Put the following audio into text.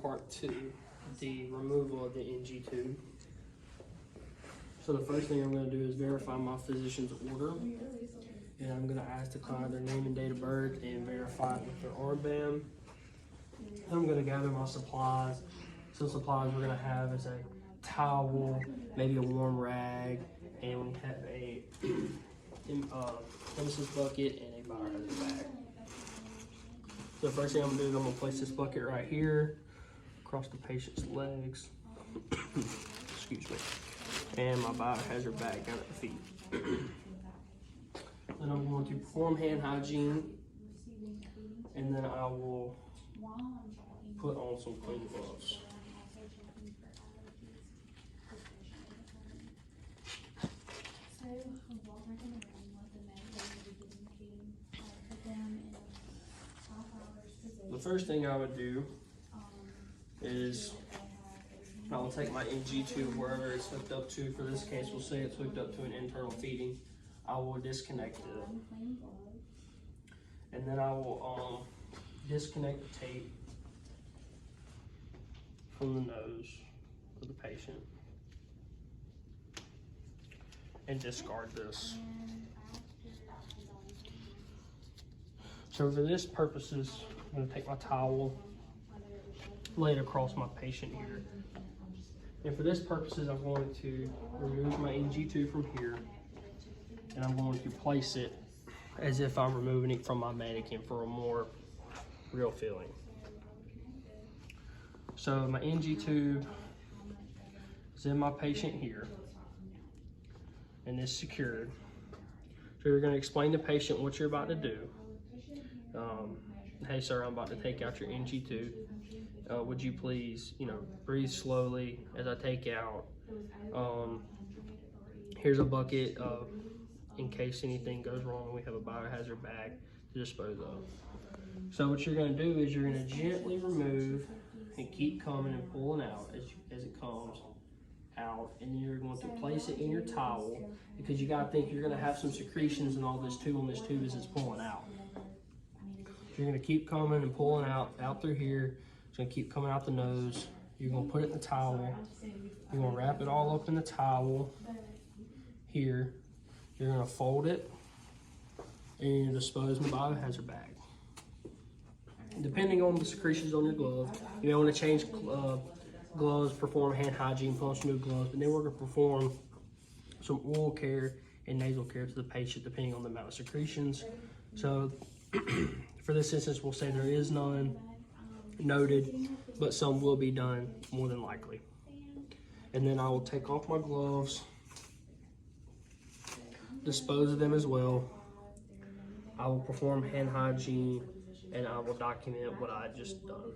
Part 2, the removal of the NG tube. So the first thing I'm going to do is verify my physician's order, and I'm going to ask the client their name and date of birth and verify it with their armband. I'm going to gather my supplies. Some supplies we're going to have is a towel, maybe a warm rag, and we have a nemesis bucket and a biohazard bag. So the first thing I'm going to do is I'm going to place this bucket right here across the patient's legs, excuse me, and my biohazard bag down at the feet. Then I'm going to perform hand hygiene, and then I will put on some clean gloves. The first thing I would do is I will take my NG tube wherever it's hooked up to. For this case, we'll say it's hooked up to an internal feeding. I will disconnect it, and then I will disconnect the tape from the nose of the patient and discard this. So for this purposes, I'm going to take my towel, lay it across my patient here. And for this purposes, I'm going to remove my NG tube from here, and I'm going to place it as if I'm removing it from my mannequin for a more real feeling. So my NG tube is in my patient here, and it's secured. So you're going to explain to the patient what you're about to do. Hey sir, I'm about to take out your NG tube. Would you please, breathe slowly as I take out. Here's a bucket in case anything goes wrong. We have a biohazard bag to dispose of. So what you're going to do is you're going to gently remove and keep coming and pulling out as it comes out, and then you're going to place it in your towel, because you got to think you're going to have some secretions and all this too on this tube as it's pulling out. You're going to keep coming and pulling out through here. It's going to keep coming out the nose. You're going to put it in the towel. You're going to wrap it all up in the towel here. You're going to fold it, and you're going to dispose in the biohazard bag. Depending on the secretions on your glove, you may want to change gloves, perform hand hygiene, put on some new gloves, and then we're going to perform some oral care and nasal care to the patient depending on the amount of secretions. So for this instance, we'll say there is none noted, but some will be done more than likely. And then I will take off my gloves, dispose of them as well. I will perform hand hygiene, and I will document what I just done.